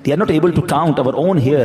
They are not able to count our own hair.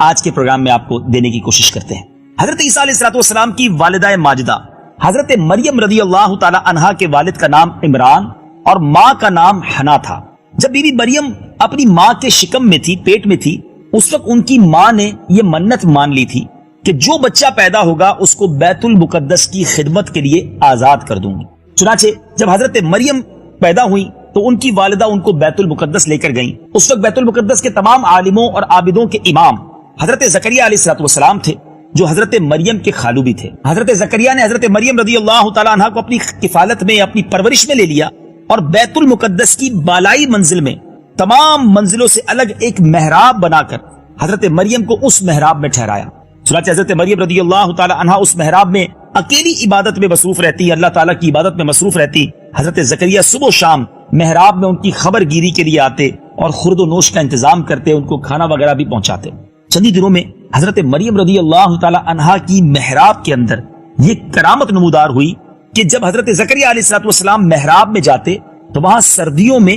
آج کے programme میں آپ کو دینے کی کوشش کرتے ہیں۔ حضرت عیسیٰ علیہ السلام کی والدہ ماجدہ حضرت مریم رضی اللہ تعالی عنہا کے والد کا نام عمران اور ماں کا نام حنا تھا۔ جب بی بی مریم اپنی ماں کے شکم میں تھی، پیٹ میں تھی، اس وقت ان کی ماں نے یہ منت مان لی تھی کہ جو بچہ پیدا ہوگا اس کو بیت المقدس کی خدمت کے لیے آزاد کر دوں گی۔ چنانچہ جب حضرت مریم پیدا ہوئی تو ان کی والدہ ان کو بیت المقدس لے کر گئیں۔ اس وقت بیت المقدس کے تمام عالموں اور عابدوں کے امام حضرت زکریا علیہ السلام تھے، جو حضرت مریم کے خالو بھی تھے۔ حضرت زکریا نے حضرت مریم رضی اللہ تعالی عنہ کو اپنی کفالت میں، اپنی پرورش میں لے لیا اور بیت المقدس کی بالائی منزل میں تمام منزلوں سے الگ ایک محراب بنا کر حضرت مریم کو اس محراب میں ٹھہرایا۔ چنانچہ حضرت مریم رضی اللہ تعالی عنہ اس محراب میں اکیلی عبادت میں مصروف رہتی، اللہ تعالیٰ کی عبادت میں مصروف رہتی۔ حضرت زکریا صبح و شام محراب میں ان کی خبر گیری کے لیے آتے اور خورد و نوش کا انتظام کرتے، ان کو کھانا وغیرہ بھی پہنچاتے۔ چندی دنوں میں حضرت مریم رضی اللہ تعالی عنہا کی محراب کے اندر یہ کرامت نمودار ہوئی کہ جب حضرت زکریا علیہ السلام محراب میں جاتے تو وہاں سردیوں میں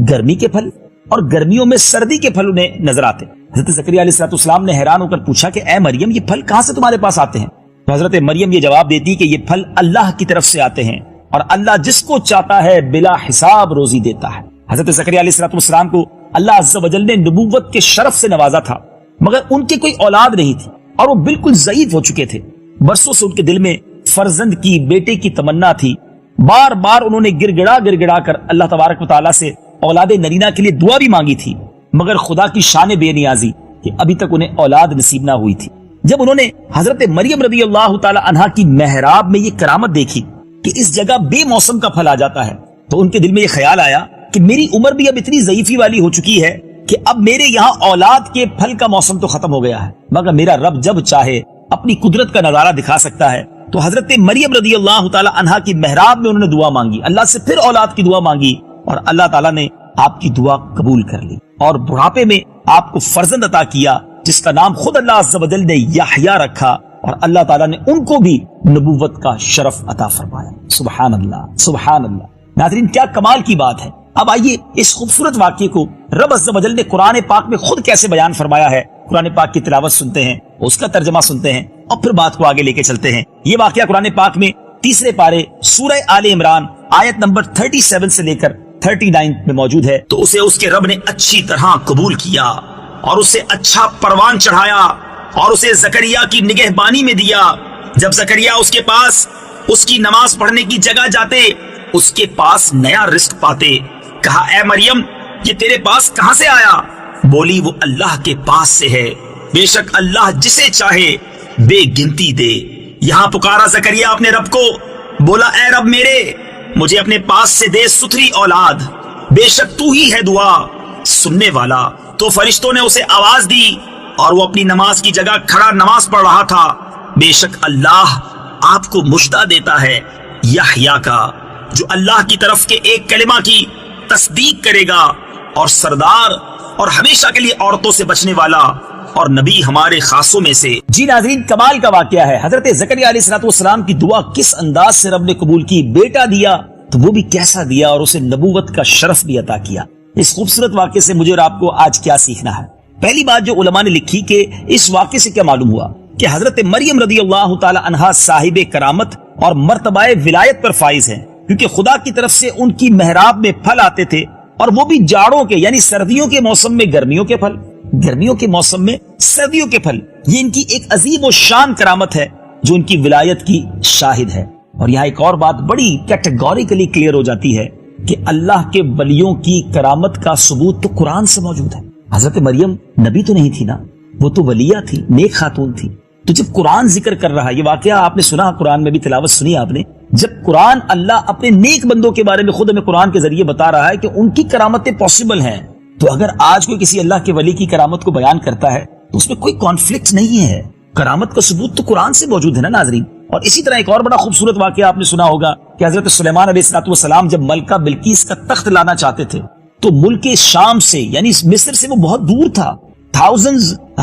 گرمی کے پھل اور گرمیوں میں سردی کے پھل انہیں نظر آتے۔ حضرت زکریا علیہ السلام نے حیران ہو کر پوچھا کہ اے مریم، یہ پھل کہاں سے تمہارے پاس آتے ہیں؟ تو حضرت مریم یہ جواب دیتی کہ یہ پھل اللہ کی طرف سے آتے ہیں اور اللہ جس کو چاہتا ہے بلا حساب روزی دیتا ہے۔ حضرت زکریا علیہ السلام کو اللہ عز و جل نے نبوت کے شرف سے نوازا تھا، مگر ان کے کوئی اولاد نہیں تھی اور وہ بالکل ضعیف ہو چکے تھے۔ برسوں سے ان کے دل میں فرزند کی، بیٹے کی تمنا تھی۔ بار بار انہوں نے گر گڑا کر اللہ تبارک و تعالیٰ سے اولاد نرینہ کے لیے دعا بھی مانگی تھی، مگر خدا کی شان بے نیازی کہ ابھی تک انہیں اولاد نصیب نہ ہوئی تھی۔ جب انہوں نے حضرت مریم رضی اللہ تعالی عنہا کی محراب میں یہ کرامت دیکھی کہ اس جگہ بے موسم کا پھل آ جاتا ہے، تو ان کے دل میں یہ خیال آیا کہ میری عمر بھی اب اتنی ضعیفی والی ہو چکی ہے کہ اب میرے یہاں اولاد کے پھل کا موسم تو ختم ہو گیا ہے، مگر میرا رب جب چاہے اپنی قدرت کا نظارہ دکھا سکتا ہے۔ تو حضرت مریم رضی اللہ تعالی عنہا کی محراب میں انہوں نے دعا مانگی، اللہ سے پھر اولاد کی دعا مانگی اور اللہ تعالیٰ نے آپ کی دعا قبول کر لی اور بڑھاپے میں آپ کو فرزند عطا کیا، جس کا نام خود اللہ عز و جل نے یحییٰ رکھا، اور اللہ تعالیٰ نے ان کو بھی نبوت کا شرف عطا فرمایا۔ سبحان اللہ، سبحان اللہ۔ ناظرین، کیا کمال کی بات ہے۔ اب آئیے اس خوبصورت واقعے کو رب عز و جل نے قرآن پاک میں خود کیسے بیان فرمایا ہے، قرآن پاک کی تلاوت سنتے ہیں، اس کا ترجمہ سنتے ہیں اور پھر بات کو آگے لے کے چلتے ہیں۔ یہ واقعہ قرآن پاک میں 3 پارے سورہ آل عمران آیت نمبر 37 سے لے کر 39 میں موجود ہے۔ تو اسے اس کے رب نے اچھی طرح قبول کیا اور اسے اچھا پروان چڑھایا اور اسے زکریا کی نگہبانی میں دیا۔ جب زکریا اس کے پاس اس کی نماز پڑھنے کی جگہ جاتے، اس کے پاس نیا رزق پاتے۔ کہا اے مریم، یہ تیرے پاس کہاں سے آیا؟ بولی وہ اللہ کے پاس سے ہے، بے شک اللہ جسے چاہے بے گنتی دے۔ یہاں پکارا زکریا اپنے رب کو، بولا اے رب میرے، مجھے اپنے پاس سے دے ستھری اولاد، بے شک تو ہی ہے دعا سننے والا۔ تو فرشتوں نے اسے آواز دی اور وہ اپنی نماز کی جگہ کھڑا نماز پڑھ رہا تھا۔ بے شک اللہ آپ کو مژدہ دیتا ہے یحییٰ کا، جو اللہ کی طرف کے ایک کلمہ کی تصدیق کرے گا، اور سردار اور ہمیشہ کے لیے عورتوں سے بچنے والا اور نبی ہمارے خاصوں میں سے۔ جی ناظرین، کمال کا واقعہ ہے۔ حضرت زکریا علیہ السلام کی دعا کس انداز سے رب نے قبول کی، بیٹا دیا تو وہ بھی کیسا دیا، اور اسے نبوت کا شرف بھی عطا کیا۔ اس خوبصورت واقعے سے مجھے اور آپ کو آج کیا سیکھنا ہے؟ پہلی بات جو علماء نے لکھی کہ اس واقعے سے کیا معلوم ہوا کہ حضرت مریم رضی اللہ تعالی عنہا صاحب کرامت اور مرتبہ ولایت پر فائز ہیں، کیونکہ خدا کی طرف سے ان کی محراب میں پھل آتے تھے، اور وہ بھی جاڑوں کے یعنی سردیوں کے موسم میں گرمیوں کے پھل، گرمیوں کے موسم میں سردیوں کے پھل۔ یہ ان کی ایک عظیم و شان کرامت ہے جو ان کی ولایت کی شاہد ہے۔ اور یہاں ایک اور بات بڑی کیٹیگوریکلی کلیئر ہو جاتی ہے کہ اللہ کے ولیوں کی کرامت کا ثبوت تو قرآن سے موجود ہے۔ حضرت مریم نبی تو نہیں تھی نا، وہ تو ولیہ تھی، نیک خاتون تھی۔ تو جب قرآن ذکر کر رہا، یہ واقعہ آپ نے سنا، قرآن میں بھی تلاوت سنی آپ نے، جب قرآن اللہ اپنے نیک بندوں کے بارے میں خود ہمیں قرآن کے ذریعے بتا رہا ہے کہ ان کی کرامتیں پاسبل ہیں، تو اگر آج کوئی کسی اللہ کے ولی کی کرامت کو بیان کرتا ہے تو اس میں کوئی کانفلکٹ نہیں ہے۔ کرامت کا ثبوت تو قرآن سے موجود ہے نا ناظرین۔ اور اسی طرح ایک اور بڑا خوبصورت واقعہ آپ نے سنا ہوگا کہ حضرت سلیمان علیہ السلام جب ملکہ بلقیس کا تخت لانا چاہتے تھے تو ملک شام سے یعنی مصر سے وہ بہت دور تھا،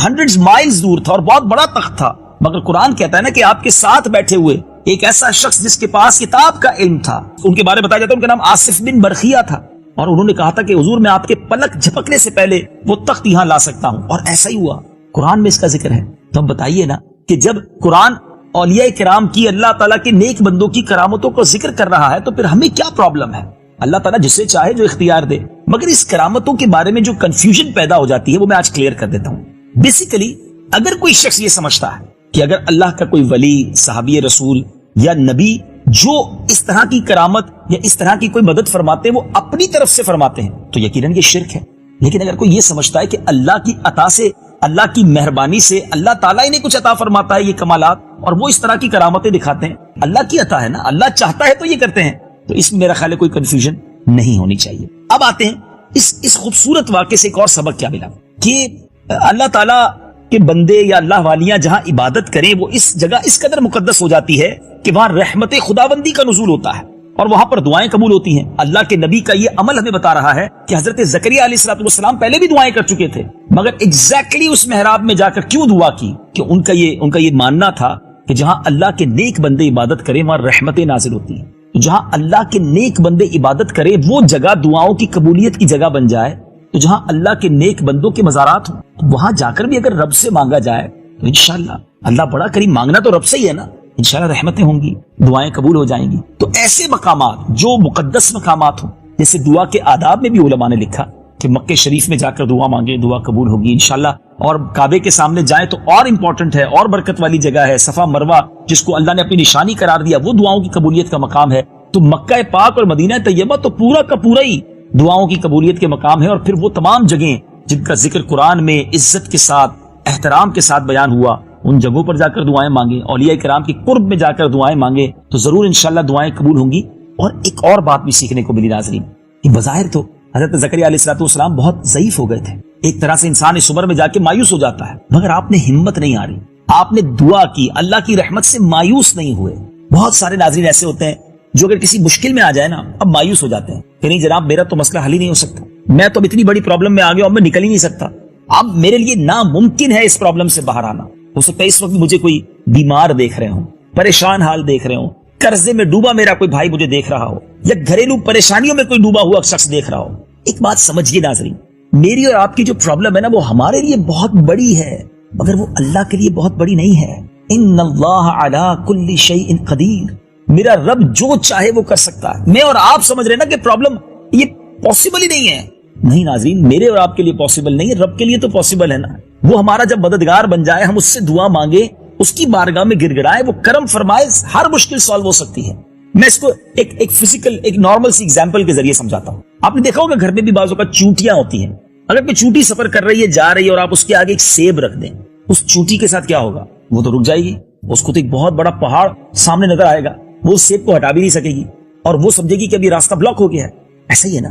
ہنڈریڈز مائلز دور تھا اور بہت بڑا تخت تھا، مگر قرآن کہتا ہے نا کہ آپ کے ساتھ بیٹھے ہوئے ایک ایسا شخص جس کے پاس کتاب کا علم تھا، ان کے بارے میں بتایا جاتا ہے ان کا نام آصف بن برخیہ تھا، اور انہوں نے کہا تھا کہ حضور میں آپ کے پلک جھپکنے سے پہلے وہ تخت یہاں لا سکتا ہوں، اور ایسا ہی ہوا۔ قرآن میں اس کا ذکر ہے. تو اب بتائیے نا کہ جب قرآن اولیاء کرام کی، اللہ تعالیٰ کے نیک بندوں کی کرامتوں کو ذکر کر رہا ہے تو پھر ہمیں کیا پرابلم ہے؟ اللہ تعالیٰ جسے چاہے جو اختیار دے. مگر اس کرامتوں کے بارے میں جو کنفیوژن پیدا ہو جاتی ہے وہ میں آج کلیئر کر دیتا ہوں. بیسیکلی اگر کوئی شخص یہ سمجھتا ہے کہ اگر اللہ کا کوئی ولی، صحابی رسول یا نبی جو اس طرح کی کرامت یا اس طرح کی کوئی مدد فرماتے ہیں وہ اپنی طرف سے فرماتے ہیں تو یقیناً یہ شرک ہے. لیکن اگر کوئی یہ سمجھتا ہے کہ اللہ کی عطا سے، اللہ کی مہربانی سے اللہ تعالیٰ انہیں کچھ عطا فرماتا ہے یہ کمالات، اور وہ اس طرح کی کرامتیں دکھاتے ہیں، اللہ کی عطا ہے نا، اللہ چاہتا ہے تو یہ کرتے ہیں، تو اس میں میرا خیال ہے کوئی کنفیوژن نہیں ہونی چاہیے. اب آتے ہیں اس خوبصورت واقعے سے ایک اور سبق کیا ملا کہ اللہ تعالیٰ کہ بندے یا اللہ والیاں جہاں عبادت کریں وہ اس جگہ اس قدر مقدس ہو جاتی ہے کہ وہاں رحمت خداوندی کا نزول ہوتا ہے اور وہاں پر دعائیں قبول ہوتی ہیں. اللہ کے نبی کا یہ عمل ہمیں بتا رہا ہے کہ حضرت زکریا علیہ السلام پہلے بھی دعائیں کر چکے تھے، مگر ایگزیکٹلی اس محراب میں جا کر کیوں دعا کی؟ کہ ان کا یہ ماننا تھا کہ جہاں اللہ کے نیک بندے عبادت کریں وہاں رحمتیں نازل ہوتی ہیں. جہاں اللہ کے نیک بندے عبادت کریں وہ جگہ دعاؤں کی قبولیت کی جگہ بن جائے. تو جہاں اللہ کے نیک بندوں کے مزارات ہوں وہاں جا کر بھی اگر رب سے مانگا جائے تو انشاءاللہ اللہ بڑا کریم، مانگنا تو رب سے ہی ہے نا، انشاءاللہ رحمتیں ہوں گی، دعائیں قبول ہو جائیں گی. تو ایسے مقامات جو مقدس مقامات ہوں، جیسے دعا کے آداب میں بھی علماء نے لکھا کہ مکہ شریف میں جا کر دعا مانگے، دعا قبول ہوگی انشاءاللہ. اور کعبے کے سامنے جائیں تو اور امپورٹنٹ ہے، اور برکت والی جگہ ہے. صفا مروہ جس کو اللہ نے اپنی نشانی قرار دیا وہ دعاؤں کی قبولیت کا مقام ہے. تو مکہ پاک اور مدینہ طیبہ تو پورا کا پورا ہی دعاؤں کی قبولیت کے مقام ہے. اور پھر وہ تمام جگہیں جن کا ذکر قرآن میں عزت کے ساتھ، احترام کے ساتھ بیان ہوا، ان جگہوں پر جا کر دعائیں مانگیں، اولیاء کرام کی قرب میں جا کر دعائیں مانگیں تو ضرور انشاءاللہ دعائیں قبول ہوں گی. اور ایک اور بات بھی سیکھنے کو ملی ناظرین، کہ بظاہر تو حضرت زکریا علیہ السلام بہت ضعیف ہو گئے تھے. ایک طرح سے انسان اس عمر میں جا کے مایوس ہو جاتا ہے، مگر آپ نے ہمت نہیں آ رہی، آپ نے دعا کی، اللہ کی رحمت سے مایوس نہیں ہوئے. بہت سارے ناظرین ایسے ہوتے ہیں جو اگر کسی مشکل میں آ جائے نا اب مایوس ہو جاتے ہیں کہ نہیں جناب میرا تو مسئلہ حل ہی نہیں ہو سکتا، میں تو اب اتنی بڑی پرابلم میں آ گیا ہوں، میں نکل ہی نہیں سکتا، اب میرے لیے ناممکن ہے اس پرابلم سے باہر آنا. ہو سکتا ہے اس وقت مجھے کوئی بیمار دیکھ رہے ہوں، پریشان حال دیکھ رہے ہوں، قرضے میں ڈوبا میرا کوئی بھائی مجھے دیکھ رہا ہو، یا گھریلو پریشانیوں میں کوئی ڈوبا ہوا شخص دیکھ رہا ہو. ایک بات سمجھیے ناظرین، میری اور آپ کی جو پرابلم ہے نا وہ ہمارے لیے بہت بڑی ہے مگر وہ اللہ کے لیے بہت بڑی نہیں ہے. ان اللہ علی کل شیء قدیر، میرا رب جو چاہے وہ کر سکتا ہے. میں اور آپ سمجھ رہے نا کہ پرابلم یہ پاسبل ہی نہیں ہے. نہیں ناظرین، میرے اور آپ کے لیے پاسبل نہیں ہے، رب کے لیے تو پاسبل ہے نا. وہ ہمارا جب مددگار بن جائے، ہم اس سے دعا مانگے، اس کی بارگاہ میں گر گڑائے، وہ کرم فرمائے، ہر مشکل سالو ہو سکتی ہے. میں اس کو ایک فزیکل، ایک نارمل سی ایگزامپل کے ذریعے سمجھاتا ہوں. آپ نے دیکھا ہوگا گھر میں بھی بعض اوقات چونٹیاں ہوتی ہیں. اگر کوئی چونٹی سفر کر رہی ہے، جا رہی ہے، اور آپ اس کے آگے ایک سیب رکھ دیں، اس چونٹی کے ساتھ کیا ہوگا؟ وہ تو رک جائے گی، اس کو تو ایک بہت بڑا پہاڑ سامنے نظر آئے گا، وہ سیب کو ہٹا بھی نہیں سکے گی اور وہ سمجھے گی کہ ابھی راستہ بلاک ہو گیا ہے. ایسا ہی ہے نا.